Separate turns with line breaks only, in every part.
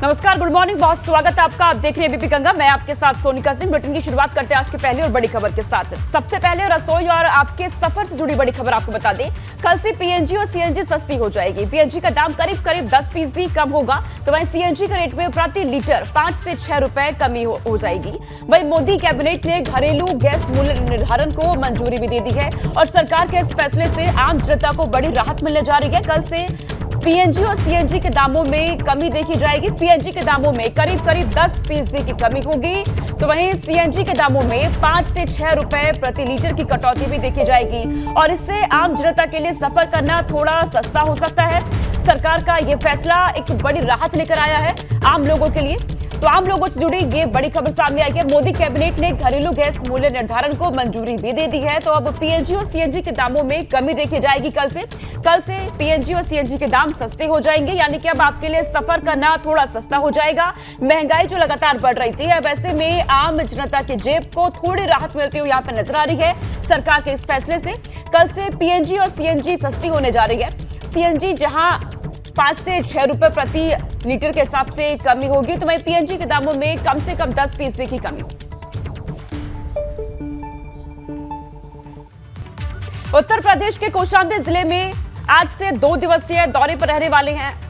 नमस्कार, good morning boss. स्वागत है आपका। आप देख रहे हैं एबीपी गंगा। मैं आपके साथ सोनिका सिंह। बुलेटिन की शुरुआत करते हैं आज की पहली और बड़ी खबर के साथ। सबसे पहले रसोई और आपके सफर से जुड़ी बड़ी खबर आपको बता दें। कल से पीएनजी और सीएनजी सस्ती हो जाएगी। पीएनजी का दाम करीब 10% कम होगा, तो वहीं सीएनजी के रेट में प्रति लीटर 5 से 6 रुपए कमी हो जाएगी। वहीं मोदी कैबिनेट ने घरेलू गैस मूल्य निर्धारण को मंजूरी भी दे दी है और सरकार के इस फैसले से आम जनता को बड़ी राहत मिलने जा रही है। कल से पीएनजी और सीएनजी के दामों में कमी देखी जाएगी। पीएनजी के दामों में करीब 10% की कमी होगी, तो वहीं सीएनजी के दामों में 5 से 6 रुपए प्रति लीटर की कटौती भी देखी जाएगी और इससे आम जनता के लिए सफर करना थोड़ा सस्ता हो सकता है। सरकार का यह फैसला एक बड़ी राहत लेकर आया है आम लोगों के लिए। तो आम लोगों से जुड़ी ये बड़ी खबर सामने आई है। मोदी कैबिनेट ने घरेलू गैस मूल्य निर्धारण को मंजूरी भी दे दी है, तो अब पीएनजी और सीएनजी के दामों में कमी देखी जाएगी। कल से पीएनजी और सीएनजी के दाम सस्ते हो जाएंगे, यानी कि अब आपके लिए सफर करना थोड़ा सस्ता हो जाएगा। महंगाई जो लगातार बढ़ रही थी, अब ऐसे में आम जनता की जेब को थोड़ी राहत मिलती हुई यहाँ पर नजर आ रही है सरकार के इस फैसले से। कल से पीएनजी और सीएनजी सस्ती होने जा रही है। सीएनजी जहां 5 से 6 रुपए प्रति लीटर के हिसाब से कमी होगी, तो वहीं पीएनजी के दामों में कम से कम 10% की कमी। उत्तर प्रदेश के कौशाम्बी जिले में आज से 2 दिवसीय दौरे पर रहने वाले हैं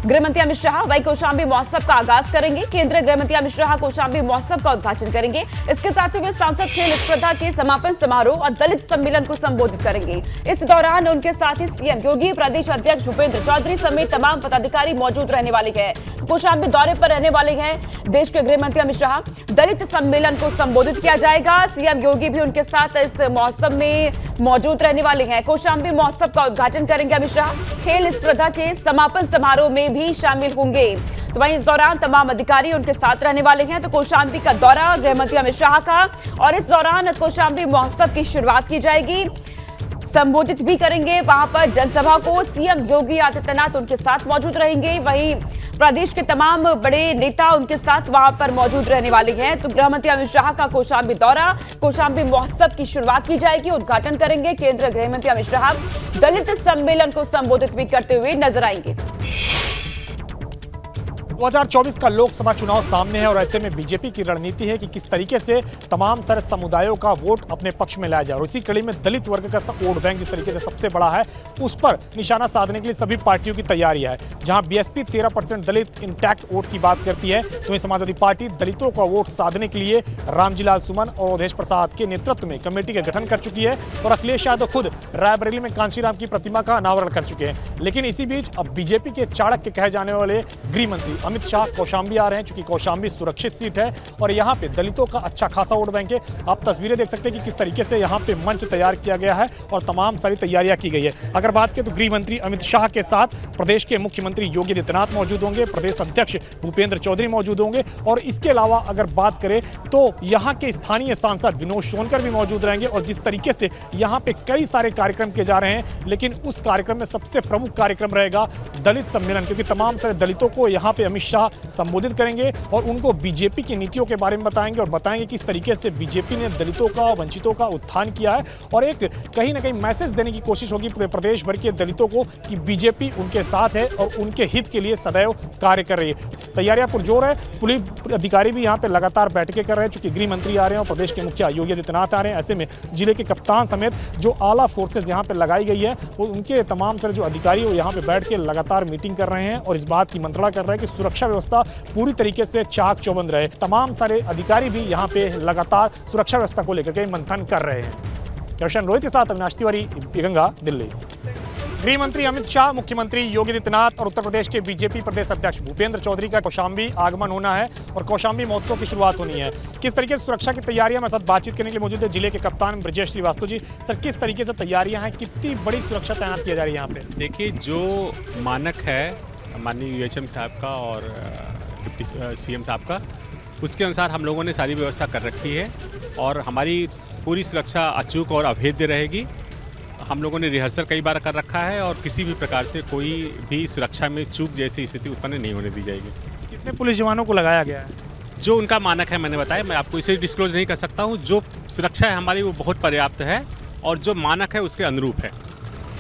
गृहमंत्री अमित शाह। वही कौशाम्बी महोत्सव का आगाज करेंगे। केंद्रीय गृहमंत्री अमित शाह कौशाम्बी महोत्सव का उद्घाटन करेंगे। इसके साथ ही वे सांसद खेल स्पर्धा के समापन समारोह और दलित सम्मेलन को संबोधित करेंगे। इस दौरान उनके साथ ही सीएम योगी, प्रदेश अध्यक्ष भूपेंद्र चौधरी समेत तमाम पदाधिकारी मौजूद रहने वाले हैं। कौशाम्बी दौरे पर रहने वाले हैं देश के गृहमंत्री अमित शाह। दलित सम्मेलन को संबोधित किया जाएगा। सीएम योगी भी उनके साथ इस महोत्सव में मौजूद रहने वाले हैं। कौशाम्बी महोत्सव का उद्घाटन करेंगे अमित शाह। खेल स्पर्धा के समापन समारोह में भी शामिल होंगे। तो वहीं इस दौरान तमाम अधिकारी उनके साथ रहने वाले हैं। तो कौशाम्बी का दौरा गृहमंत्री अमित शाह का, और इस दौरान कौशाम्बी महोत्सव की शुरुआत की जाएगी। संबोधित भी करेंगे वहां पर जनसभा को। सीएम योगी आदित्यनाथ उनके साथ मौजूद रहेंगे। वहीं प्रदेश के तमाम बड़े नेता उनके साथ वहां पर मौजूद रहने वाले हैं। तो गृहमंत्री अमित शाह का कौशाम्बी दौरा, कौशाम्बी महोत्सव की शुरुआत की जाएगी, उद्घाटन करेंगे। केंद्रीय गृहमंत्री अमित शाह दलित सम्मेलन को संबोधित भी करते हुए नजर आएंगे।
2024 का लोकसभा चुनाव सामने है और ऐसे में बीजेपी की रणनीति है कि किस तरीके से तमाम सारे समुदायों का वोट अपने पक्ष में लाया जाए और इसी कड़ी में दलित वर्ग का वोट बैंक जिस तरीके से सबसे बड़ा है उस पर निशाना साधने के लिए सभी पार्टियों की तैयारी है। जहां बीएसपी 13% दलित इंटैक्ट वोट की बात करती है, तो वहीं समाजवादी पार्टी दलितों का वोट साधने के लिए रामजीलाल सुमन और अवधेश प्रसाद के नेतृत्व में कमेटी का गठन कर चुकी है और अखिलेश यादव खुद रायबरेली में कांशीराम की प्रतिमा का अनावरण कर चुके हैं। लेकिन इसी बीच अब बीजेपी के चाणक्य कहे जाने वाले गृह मंत्री अमित शाह कौशाम्बी आ रहे हैं, चूंकि कौशाम्बी सुरक्षित सीट है और यहां पे दलितों का अच्छा खासा वोट बैंक है। आप तस्वीरें देख सकते हैं कि किस तरीके से यहां पे मंच तैयार किया गया है और तमाम सारी तैयारियां की गई है। अगर बात करें तो गृह मंत्री अमित शाह के साथ प्रदेश के मुख्यमंत्री योगी आदित्यनाथ मौजूद होंगे, प्रदेश अध्यक्ष भूपेंद्र चौधरी मौजूद होंगे और इसके अलावा अगर बात करें तो यहाँ के स्थानीय सांसद विनोद सोनकर भी मौजूद रहेंगे। और जिस तरीके से यहाँ पे कई सारे कार्यक्रम किए जा रहे हैं, लेकिन उस कार्यक्रम में सबसे प्रमुख कार्यक्रम रहेगा दलित सम्मेलन, क्योंकि तमाम सारे दलितों को यहाँ पे अमित शाह संबोधित करेंगे और उनको बीजेपी की नीतियों के बारे में बताएंगे और बताएंगे किस तरीके से बीजेपी ने दलितों का, वंचितों का उत्थान किया है और एक कहीं ना कहीं मैसेज देने की कोशिश होगी पूरे प्रदेश भर के दलितों को कि बीजेपी उनके साथ है और उनके हित के लिए सदैव कार्य कर रही है। तैयारियां पुरजोर है। पुलिस अधिकारी भी यहाँ पे लगातार बैठकें कर रहे हैं, चूंकि गृह मंत्री आ रहे हैं और प्रदेश के मुखिया योगी आदित्यनाथ आ रहे हैं। ऐसे में जिले के कप्तान समेत जो आला फोर्सेज यहाँ पे लगाई गई है वो उनके तमाम सारे जो अधिकारी वो यहाँ पे बैठ के लगातार मीटिंग कर रहे हैं और इस बात की मंत्रणा कर रहे हैं कि सुरक्षा व्यवस्था पूरी तरीके से चाक चौबंद रहे। तमाम सारे अधिकारी भी यहाँ पे लगातार सुरक्षा व्यवस्था को लेकर के मंथन कर रहे हैं। दर्शन रोहित के साथ अविनाश तिवारी, गंगा, दिल्ली। गृह मंत्री अमित शाह, मुख्यमंत्री योगी आदित्यनाथ और उत्तर प्रदेश के बीजेपी प्रदेश अध्यक्ष भूपेंद्र चौधरी का कौशाम्बी आगमन होना है और कौशाम्बी महोत्सव की शुरुआत होनी है। किस तरीके से सुरक्षा की तैयारियां, हमारे साथ बातचीत करने के लिए मौजूद है जिले के कप्तान ब्रजेश श्रीवास्तव जी। सर, किस तरीके से तैयारियां हैं, कितनी बड़ी सुरक्षा तैनात की जा रही है यहाँ पे?
देखिए, जो मानक है माननीय यूएचएम साहब का और डिप्टी सीएम साहब का, उसके अनुसार हम लोगों ने सारी व्यवस्था कर रखी है और हमारी पूरी सुरक्षा अचूक और अभेद्य रहेगी। हम लोगों ने रिहर्सल कई बार कर रखा है और किसी भी प्रकार से कोई भी सुरक्षा में चूक जैसी स्थिति उत्पन्न नहीं होने दी जाएगी।
कितने पुलिस जवानों को लगाया गया है?
जो उनका मानक है मैंने बताया, मैं आपको इसे डिस्क्लोज नहीं कर सकता हूँ। जो सुरक्षा है हमारी वो बहुत पर्याप्त है और जो मानक है उसके अनुरूप है।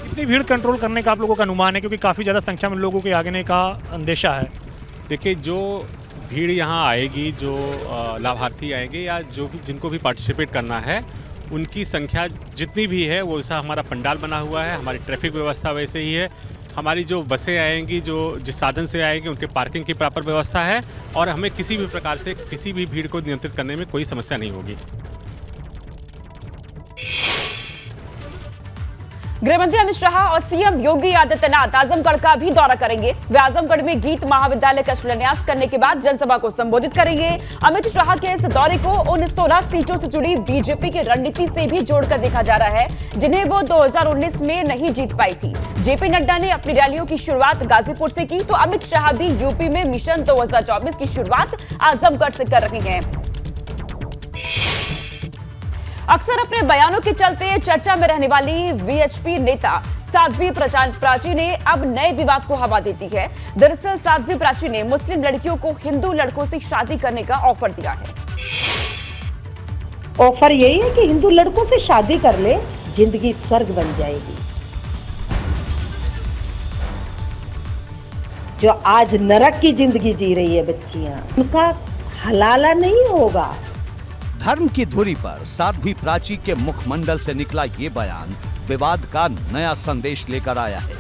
कितनी भीड़ कंट्रोल करने का आप लोगों का अनुमान है, क्योंकि काफ़ी ज़्यादा संख्या में लोगों के आगने का अंदेशा है?
देखिए, जो भीड़ यहाँ आएगी, जो लाभार्थी आएंगे या जो भी जिनको भी पार्टिसिपेट करना है, उनकी संख्या जितनी भी है वो वैसा हमारा पंडाल बना हुआ है, हमारी ट्रैफिक व्यवस्था वैसे ही है, हमारी जो बसें आएंगी, जो जिस साधन से आएंगी उनके पार्किंग की प्रॉपर व्यवस्था है और हमें किसी भी प्रकार से किसी भी भीड़ को नियंत्रित करने में कोई समस्या नहीं होगी।
गृहमंत्री अमित शाह और सीएम योगी आदित्यनाथ आजमगढ़ का भी दौरा करेंगे। वे आजमगढ़ में गीत महाविद्यालय का शिलान्यास करने के बाद जनसभा को संबोधित करेंगे। अमित शाह के इस दौरे को उन 16 सीटों से जुड़ी बीजेपी की रणनीति से भी जोड़कर देखा जा रहा है, जिन्हें वो 2019 में नहीं जीत पाई थी। जेपी नड्डा ने अपनी रैलियों की शुरुआत गाजीपुर से की, तो अमित शाह भी यूपी में मिशन 2024 की शुरुआत आजमगढ़ से कर रहे हैं। अक्सर अपने बयानों के चलते चर्चा में रहने वाली वीएचपी नेता साध्वी प्राची ने अब नए विवाद को हवा देती है। दरअसल साध्वी प्राची ने मुस्लिम लड़कियों को हिंदू लड़कों से शादी करने का ऑफर दिया है।
ऑफर यही है कि हिंदू लड़कों से शादी कर ले, जिंदगी स्वर्ग बन जाएगी। जो आज नरक की जिंदगी जी रही है बच्चियां, उनका हलाला नहीं होगा।
धर्म की धुरी पर साध्वी प्राची के मुखमंडल से निकला ये बयान विवाद का नया संदेश लेकर आया है।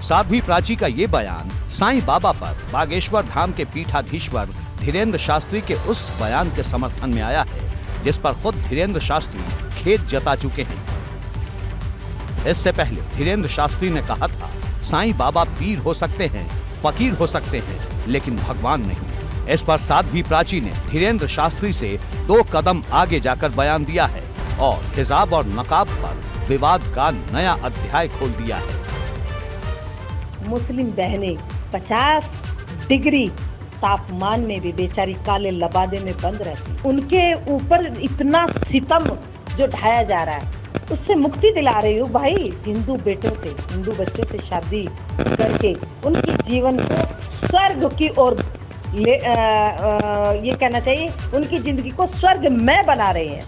साध्वी प्राची का ये बयान साईं बाबा पर बागेश्वर धाम के पीठाधीश्वर धीरेन्द्र शास्त्री के उस बयान के समर्थन में आया है जिस पर खुद धीरेन्द्र शास्त्री खेद जता चुके हैं। इससे पहले धीरेन्द्र शास्त्री ने कहा था, साईं बाबा पीर हो सकते हैं, फकीर हो सकते हैं, लेकिन भगवान नहीं। इस पर साध्वी प्राची ने धीरेन्द्र शास्त्री से 2 कदम आगे जाकर बयान दिया है और हिजाब और नकाब पर विवाद का नया अध्याय खोल दिया है।
मुस्लिम बहनें 50 डिग्री तापमान में भी बेचारी काले लबादे में बंद रहती, उनके ऊपर इतना सितम जो ढाया जा रहा है, उससे मुक्ति दिला रही हूँ भाई। हिंदू बेटों से, हिंदू बच्चों से शादी करके उनके जीवन को स्वर्ग की ओर ये कहना चाहिए, उनकी जिंदगी को स्वर्ग में बना रहे हैं।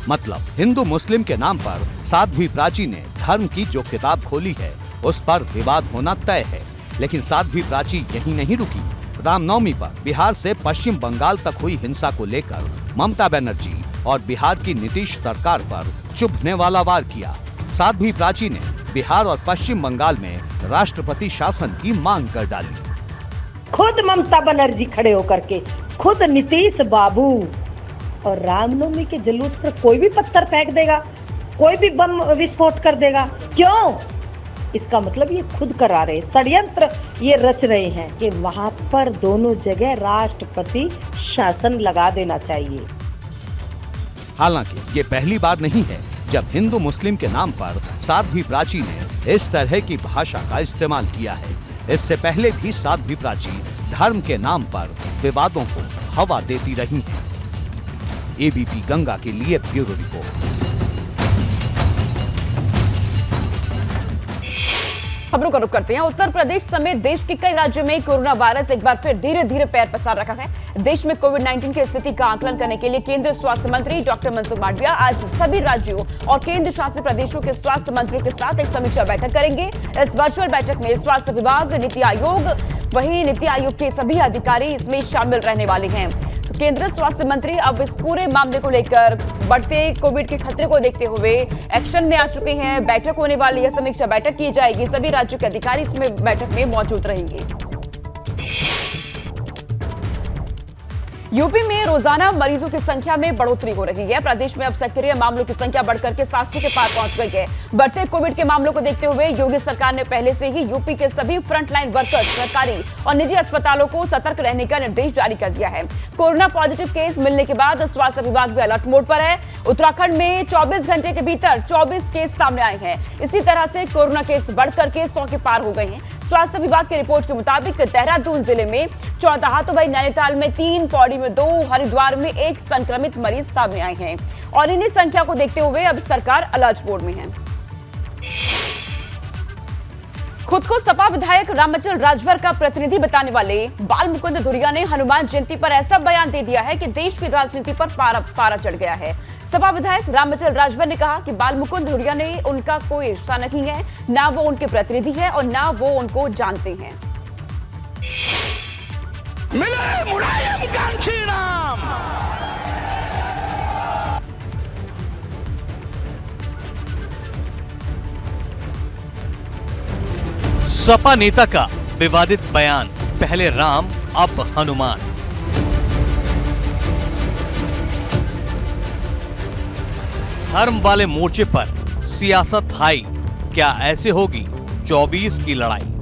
मतलब हिंदू मुस्लिम के नाम पर साध्वी प्राची ने धर्म की जो किताब खोली है उस पर विवाद होना तय है। लेकिन साध्वी प्राची यहीं नहीं रुकी। रामनवमी पर बिहार से पश्चिम बंगाल तक हुई हिंसा को लेकर ममता बनर्जी और बिहार की नीतीश सरकार पर चुभने वाला वार किया। साध्वी प्राची ने बिहार और पश्चिम बंगाल में राष्ट्रपति शासन की मांग कर डाली।
खुद ममता बनर्जी खड़े होकर के, खुद नीतीश बाबू, और रामनवमी के जुलूस पर कोई भी पत्थर फेंक देगा, कोई भी बम विस्फोट कर देगा। क्यों? इसका मतलब ये खुद करा रहे, षड्यंत्र ये रच रहे हैं कि वहां पर दोनों जगह राष्ट्रपति शासन लगा देना चाहिए।
हालांकि ये पहली बार नहीं है जब हिंदू मुस्लिम के नाम पर साध्वी प्राची ने इस तरह की भाषा का इस्तेमाल किया है। इससे पहले भी साध्वी प्राची धर्म के नाम पर विवादों को हवा देती रही हैं। एबीपी गंगा के लिए ब्यूरो रिपोर्ट।
खबरों का रुख करते हैं। उत्तर प्रदेश समेत देश के कई राज्यों में कोरोना वायरस एक बार फिर धीरे धीरे पैर पसार रखा है। देश में कोविड-19 की स्थिति का आकलन करने के लिए केंद्रीय स्वास्थ्य मंत्री डॉक्टर मनसुख मांडविया आज सभी राज्यों और केंद्र शासित प्रदेशों के स्वास्थ्य मंत्रियों के साथ एक समीक्षा बैठक करेंगे। इस वर्चुअल बैठक में स्वास्थ्य विभाग, नीति आयोग, वहीं नीति आयोग के सभी अधिकारी इसमें शामिल रहने वाले हैं। केंद्रीय स्वास्थ्य मंत्री अब इस पूरे मामले को लेकर बढ़ते कोविड के खतरे को देखते हुए एक्शन में आ चुके हैं। बैठक होने वाली है, समीक्षा बैठक की जाएगी, सभी राज्यों के अधिकारी इसमें बैठक में मौजूद रहेंगे। यूपी में रोजाना मरीजों की संख्या में बढ़ोतरी हो रही है। प्रदेश में अब सक्रिय मामलों की संख्या बढ़कर के 700 के पार पहुंच गई है। बढ़ते कोविड के मामलों को देखते हुए योगी सरकार ने पहले से ही यूपी के सभी फ्रंटलाइन वर्कर्स, सरकारी और निजी अस्पतालों को सतर्क रहने का निर्देश जारी कर दिया है। कोरोना पॉजिटिव केस मिलने के बाद स्वास्थ्य विभाग भी अलर्ट मोड पर है। उत्तराखंड में 24 घंटे के भीतर 24 केस सामने आए हैं। इसी तरह से कोरोना केस बढ़कर के 100 के पार हो गए हैं। स्वास्थ्य विभाग की रिपोर्ट के मुताबिक देहरादून जिले में 14, तो वही नैनीताल में 3, पौड़ी में 2, हरिद्वार में 1 संक्रमित मरीज सामने आए हैं और इन्हीं संख्या को देखते हुए अब सरकार अलर्ट मोड में है। खुद को सपा विधायक रामचल राजभर का प्रतिनिधि बताने वाले बाल मुकुंद धुरिया ने हनुमान जयंती पर ऐसा बयान दे दिया है कि देश की राजनीति पर पारा चढ़ गया है। सपा विधायक रामचल राजभर ने कहा कि बाल मुकुंद धुरिया ने उनका कोई रिश्ता नहीं है, ना वो उनके प्रतिनिधि है और ना वो उनको जानते हैं।
मिले मुलायम कांची राम।
सपा नेता का विवादित बयान, पहले राम अब हनुमान। धर्म वाले मोर्चे पर सियासत हाई, क्या ऐसे होगी 24 की लड़ाई।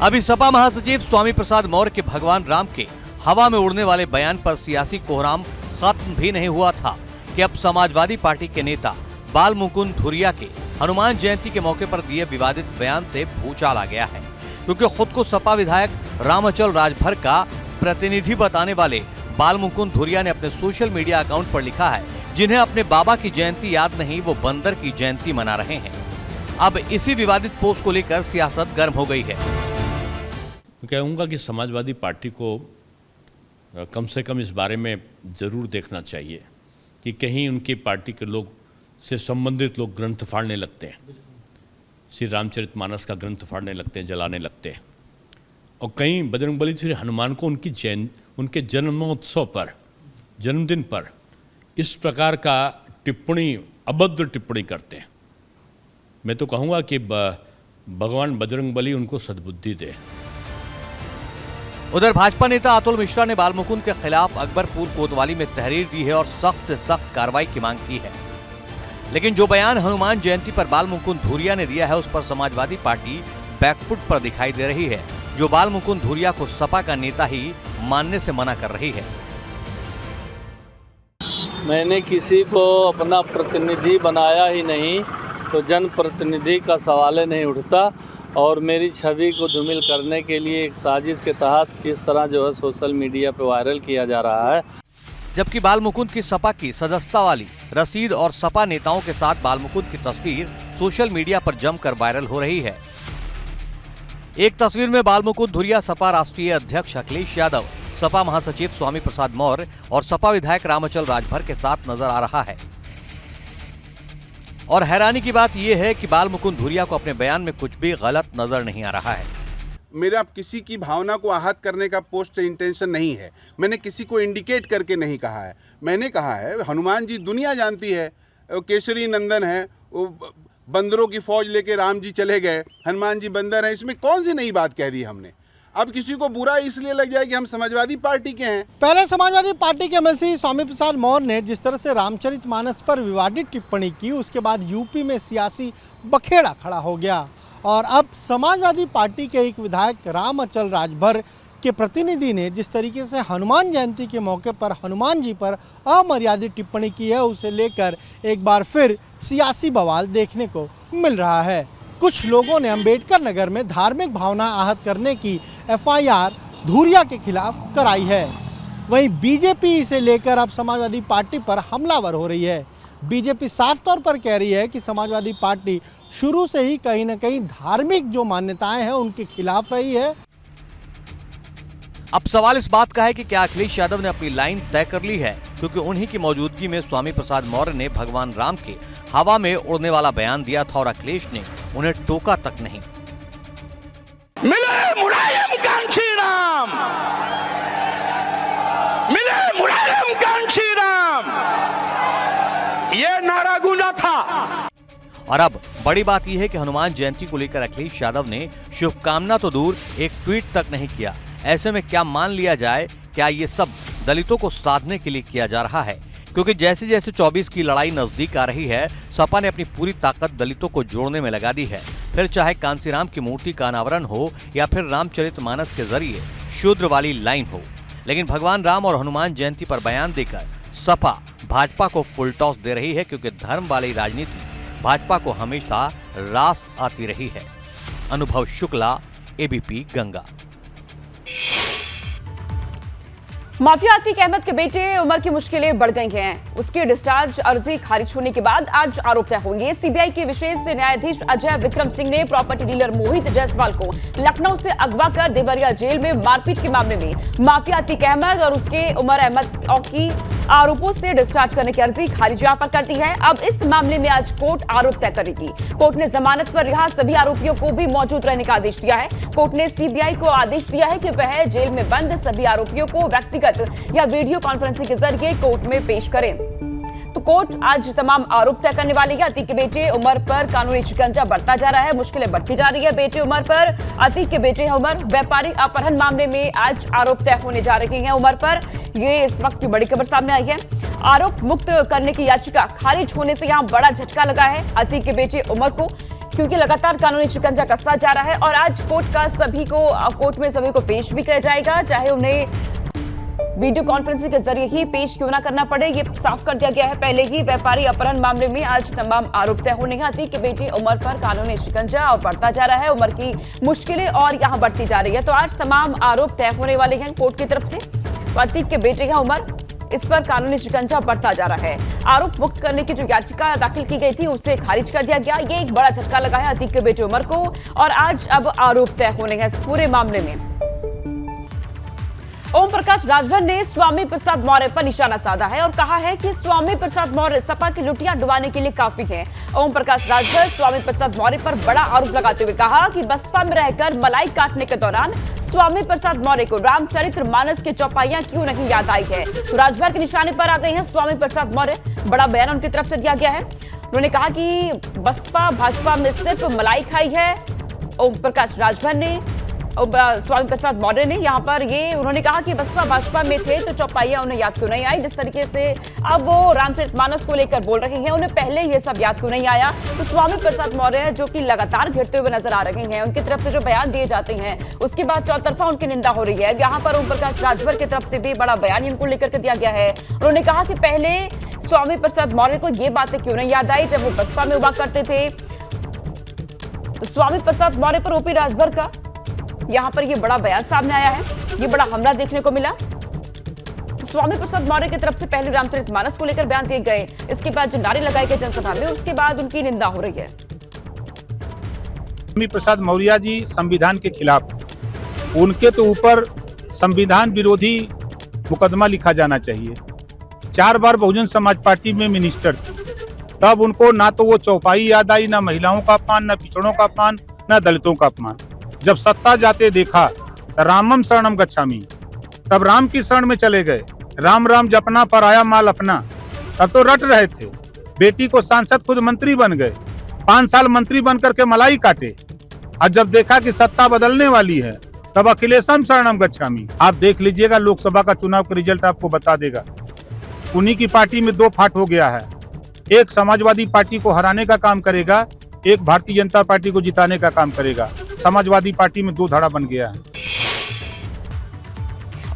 अभी सपा महासचिव स्वामी प्रसाद मौर्य के भगवान राम के हवा में उड़ने वाले बयान पर सियासी कोहराम खत्म भी नहीं हुआ था कि अब समाजवादी पार्टी के नेता बाल मुकुंद धुरिया के हनुमान जयंती के मौके पर दिए विवादित बयान से भूचाल आ गया है, क्योंकि खुद को सपा विधायक रामअचल राजभर का प्रतिनिधि बताने वाले बाल मुकुंद धुरिया ने अपने सोशल मीडिया अकाउंट पर लिखा है, जिन्हें अपने बाबा की जयंती याद नहीं, वो बंदर की जयंती मना रहे हैं। अब इसी विवादित पोस्ट को लेकर सियासत गर्म हो गई है।
मैं कहूँगा कि समाजवादी पार्टी को कम से कम इस बारे में ज़रूर देखना चाहिए कि कहीं उनकी पार्टी के लोग से संबंधित लोग ग्रंथ फाड़ने लगते हैं, श्री रामचरितमानस का ग्रंथ फाड़ने लगते हैं, जलाने लगते हैं, और कहीं बजरंगबली श्री हनुमान को उनके जन्मोत्सव पर, जन्मदिन पर इस प्रकार का टिप्पणी, अभद्र टिप्पणी करते हैं। मैं तो कहूँगा कि भगवान बजरंगबली उनको सद्बुद्धि दे।
उधर भाजपा नेता अतुल मिश्रा ने बाल मुकुंद के खिलाफ अकबरपुर कोतवाली में तहरीर दी है और सख्त से सख्त कार्रवाई की मांग की है। लेकिन जो बयान हनुमान जयंती पर बाल मुकुंद धुरिया ने दिया है, उस पर समाजवादी पार्टी बैकफुट पर दिखाई दे रही है, जो बाल मुकुंद धुरिया को सपा का नेता ही मानने से मना कर रही है।
मैंने किसी को अपना प्रतिनिधि बनाया ही नहीं, तो जनप्रतिनिधि का सवाल नहीं उठता, और मेरी छवि को धूमिल करने के लिए एक साजिश के तहत इस तरह जो है सोशल मीडिया पे वायरल किया जा रहा है।
जबकि बाल मुकुंद की सपा की सदस्यता वाली रसीद और सपा नेताओं के साथ बाल मुकुंद की तस्वीर सोशल मीडिया पर जमकर वायरल हो रही है। एक तस्वीर में बाल मुकुंद धुरिया सपा राष्ट्रीय अध्यक्ष अखिलेश यादव, सपा महासचिव स्वामी प्रसाद मौर्य और सपा विधायक रामअचल राजभर के साथ नजर आ रहा है। और हैरानी की बात यह है कि बाल मुकुंद धुरिया को अपने बयान में कुछ भी गलत नजर नहीं आ रहा है।
मेरा किसी की भावना को आहत करने का पोस्ट इंटेंशन नहीं है। मैंने किसी को इंडिकेट करके नहीं कहा है। मैंने कहा है हनुमान जी दुनिया जानती है, केसरी नंदन है, वो बंदरों की फौज लेके राम जी चले गए, हनुमान जी बंदर हैं, इसमें कौन सी नई बात कह दी हमने। अब किसी को बुरा इसलिए लग जाए कि हम समाजवादी पार्टी के हैं।
पहले समाजवादी पार्टी के एमएलसी स्वामी प्रसाद मौर्य ने जिस तरह से रामचरितमानस पर विवादित टिप्पणी की, उसके बाद यूपी में सियासी बखेड़ा खड़ा हो गया, और अब समाजवादी पार्टी के एक विधायक रामअचल राजभर के प्रतिनिधि ने जिस तरीके से हनुमान जयंती के मौके पर हनुमान जी पर अमर्यादित टिप्पणी की है, उसे लेकर एक बार फिर सियासी बवाल देखने को मिल रहा है। कुछ लोगों ने अंबेडकर नगर में धार्मिक भावना आहत करने की एफआईआर धुरिया के खिलाफ कराई है। वहीं बीजेपी इसे लेकर अब समाजवादी पार्टी पर हमलावर हो रही है। बीजेपी साफ तौर पर कह रही है कि समाजवादी पार्टी शुरू से ही कहीं न कहीं धार्मिक जो मान्यताएं हैं उनके खिलाफ रही है।
अब सवाल इस बात का है कि क्या अखिलेश यादव ने अपनी लाइन तय कर ली है, क्योंकि उन्हीं की मौजूदगी में स्वामी प्रसाद मौर्य ने भगवान राम के हवा में उड़ने वाला बयान दिया था और अखिलेश ने उन्हें टोका तक नहीं।
मिले मुलायम कांची राम, मिले मुलायम कांची राम, ये नारा गूंजा था।
और अब बड़ी बात यह है कि हनुमान जयंती को लेकर अखिलेश यादव ने शुभकामना तो दूर, एक ट्वीट तक नहीं किया। ऐसे में क्या मान लिया जाए, क्या ये सब दलितों को साधने के लिए किया जा रहा है? क्योंकि जैसे जैसे 24 की लड़ाई नजदीक आ रही है, सपा ने अपनी पूरी ताकत दलितों को जोड़ने में लगा दी है। फिर चाहे कांसीराम की मूर्ति का अनावरण हो या फिर रामचरितमानस के जरिए शूद्र वाली लाइन हो, लेकिन भगवान राम और हनुमान जयंती पर बयान देकर सपा भाजपा को फुल टॉस दे रही है, क्योंकि धर्म वाली राजनीति भाजपा को हमेशा रास आती रही है। अनुभव शुक्ला, एबीपी गंगा।
माफिया अतीक अहमद के बेटे उमर की मुश्किलें बढ़ गई हैं। उसकी डिस्चार्ज अर्जी खारिज होने के बाद आज आरोप तय होंगे। सीबीआई के विशेष न्यायाधीश अजय विक्रम सिंह ने प्रॉपर्टी डीलर मोहित जायसवाल को लखनऊ से अगवा कर देवरिया जेल में मारपीट के मामले में माफिया अतीक अहमद और उसके उमर अहमद की आरोपों से डिस्चार्ज करने की अर्जी खारिज यहाँ पर कर दी है। अब इस मामले में आज कोर्ट आरोप तय करेगी। कोर्ट ने जमानत पर रिहा सभी आरोपियों को भी मौजूद रहने का आदेश दिया है। कोर्ट ने सीबीआई को आदेश दिया है कि वह जेल में बंद सभी आरोपियों को व्यक्तिगत या वीडियो कॉन्फ्रेंसिंग के जरिए कोर्ट में पेश करें। तो कोर्ट आज तमाम आरोप तय करने वाली है। अतीक के बेटे उमर पर कानूनी शिकंजा बढ़ता जा रहा है, मुश्किलें बढ़ती जा रही है। बेटे उमर पर अतीक के बेटे उमर व्यापारी अपहरण मामले में आज आरोप तय होने जा रहे हैं। उमर पर ये इस वक्त की बड़ी खबर सामने आई है। आरोप मुक्त करने की याचिका खारिज होने से यहाँ बड़ा झटका लगा है अतीक के बेटे उमर को, क्योंकि लगातार कानूनी शिकंजा कसता जा रहा है और आज कोर्ट में सभी को पेश भी किया जाएगा, चाहे उन्हें वीडियो कॉन्फ्रेंसिंग के जरिए ही पेश क्यों ना करना पड़े। ये साफ कर दिया गया है पहले ही। व्यापारी अपहरण मामले में आज तमाम आरोप तय होने हैं। अतीक के बेटे उमर पर कानूनी शिकंजा और बढ़ता जा रहा है, उमर की मुश्किलें और यहाँ बढ़ती जा रही है। तो आज तमाम आरोप तय होने वाले हैं कोर्ट की तरफ से। तो अतीक के बेटे हैं उमर, इस पर कानूनी शिकंजा बढ़ता जा रहा है। आरोप मुक्त करने की जो याचिका दाखिल की गई थी उसे खारिज कर दिया गया। ये एक बड़ा झटका लगा है अतीक के बेटे उमर को और आज अब आरोप तय होने हैं इस पूरे मामले में। ओम प्रकाश राजभर ने स्वामी प्रसाद मौर्य पर निशाना साधा है और कहा है कि स्वामी प्रसाद मौर्य सपा की लुटियां डुबाने के लिए काफी हैं। ओम प्रकाश राजभर स्वामी प्रसाद मौर्य पर बड़ा आरोप लगाते हुए कहा कि बसपा में रहकर मलाई काटने के दौरान स्वामी प्रसाद मौर्य को रामचरितमानस की चौपाइयां क्यों नहीं याद आई है। तो राजभर के निशाने पर आ गए हैं स्वामी प्रसाद मौर्य। बड़ा बयान उनकी तरफ से दिया गया है। उन्होंने कहा कि बसपा भाजपा में सिर्फ मलाई खाई है। ओम प्रकाश राजभर ने स्वामी प्रसाद मौर्य ने यहाँ पर ये उन्होंने कहा कि बसपा भाजपा में थे तो चौपाइयां उन्हें याद क्यों नहीं आई। जिस तरीके से अब वो रामचरितमानस को लेकर बोल रहे हैं, उन्हें पहले ये सब याद क्यों नहीं आया। तो स्वामी प्रसाद मौर्य जो कि लगातार घिरते हुए नजर आ रहे हैं, उनकी तरफ से जो बयान दिए जाते हैं उसके बाद चौतरफा उनकी निंदा हो रही है। यहाँ पर ओम प्रकाश राजभर की तरफ से भी बड़ा बयान इनको लेकर के दिया गया है। उन्होंने कहा कि पहले स्वामी प्रसाद मौर्य को ये बातें क्यों नहीं याद आई जब वो बसपा में हुआ करते थे। तो स्वामी प्रसाद मौर्य पर ओपी राजभर का यहां पर ये बड़ा बयान सामने आया है। ये बड़ा हमला देखने को मिला। स्वामी प्रसाद मौर्य की तरफ से पहले रामचरितमानस को लेकर बयान दिए गए, इसके बाद जो नारे लगाए गए जनसभा में, उसके बाद उनकी निंदा हो रही है।
स्वामी प्रसाद मौर्य जी संविधान के खिलाफ, उनके तो ऊपर संविधान विरोधी मुकदमा लिखा जाना चाहिए। 4 बार बहुजन समाज पार्टी में मिनिस्टर थे, तब उनको ना तो वो चौपाई याद आई, ना महिलाओं का अपमान, ना पिछड़ों का अपमान, ना दलितों का अपमान। जब सत्ता जाते देखा रामम शरणम गच्छामि, तब राम की शरण में चले गए। राम राम जपना पर आया माल अपना, तब तो रट रहे थे। बेटी को सांसद खुद मंत्री बन गए, 5 साल मंत्री बन करके मलाई काटे। और जब देखा कि सत्ता बदलने वाली है, तब अखिलेशम शरणम गच्छामि। आप देख लीजिएगा, लोकसभा का चुनाव का रिजल्ट आपको बता देगा। उन्हीं की पार्टी में 2 फाट हो गया है। एक समाजवादी पार्टी को हराने का काम करेगा, एक भारतीय जनता पार्टी को जिताने का काम करेगा। समाजवादी पार्टी में 2 धड़ा बन गया है।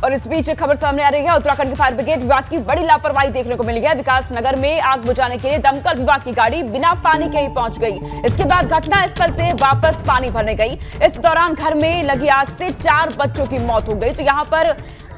और इस बीच खबर सामने आ रही है, उत्तराखंड के फायर ब्रिगेड विभाग की बड़ी लापरवाही देखने को मिली है। विकास नगर में आग बुझाने के लिए दमकल विभाग की गाड़ी बिना पानी के ही पहुंच गई। इसके बाद घटना स्थल से वापस पानी भरने गई। इस दौरान घर में लगी आग से 4 बच्चों की मौत हो गई। तो यहाँ पर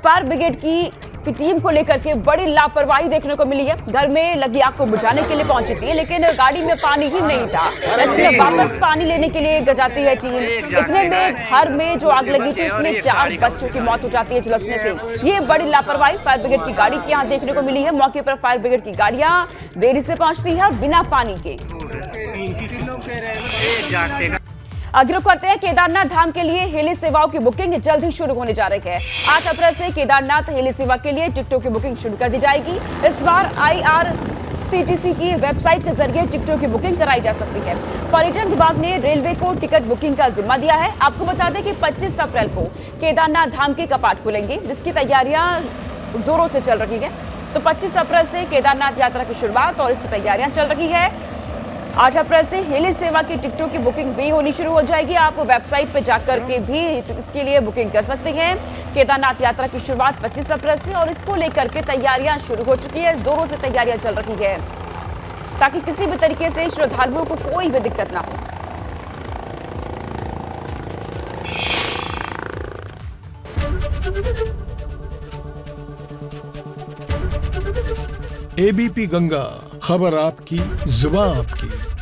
फायर ब्रिगेड की टीम को लेकर के बड़ी लापरवाही देखने को मिली है। घर में लगी आग को बुझाने के लिए पहुंची थी, लेकिन गाड़ी में पानी ही नहीं था। ऐसे में वापस पानी लेने के लिए जाती है टीम। इतने में घर में जो आग लगी थी उसमें 4 बच्चों की मौत हो जाती है झुलसने से। ये बड़ी लापरवाही फायर ब्रिगेड की गाड़ी की यहाँ देखने को मिली है। मौके पर फायर ब्रिगेड की गाड़ियां देरी से पहुंचती है और बिना पानी के। आगे करते हैं, केदारनाथ धाम के लिए हेली सेवाओं की बुकिंग जल्द ही शुरू होने जा रही है। 8 अप्रैल से केदारनाथ हेली सेवा के लिए टिकटों की बुकिंग शुरू कर दी जाएगी। इस बार IRCTC की वेबसाइट के जरिए टिकटों की बुकिंग कराई जा सकती है। पर्यटन विभाग ने रेलवे को टिकट बुकिंग का जिम्मा दिया है। आपको बता दें कि 25 अप्रैल को केदारनाथ धाम के कपाट खुलेंगे, जिसकी तैयारियां जोरों से चल रही है। तो 25 अप्रैल से केदारनाथ यात्रा की शुरुआत और इसकी तैयारियां चल रही है। 8 अप्रैल से हेली सेवा की टिकटों की बुकिंग भी होनी शुरू हो जाएगी। आप वेबसाइट पर जाकर के भी इसके लिए बुकिंग कर सकते हैं। केदारनाथ यात्रा की शुरुआत 25 अप्रैल से और इसको लेकर के तैयारियां शुरू हो चुकी है। जोरों से तैयारियां चल रही है ताकि किसी भी तरीके से श्रद्धालुओं को कोई भी दिक्कत ना हो।
एबीपी गंगा, खबर आपकी, जुबान आपकी।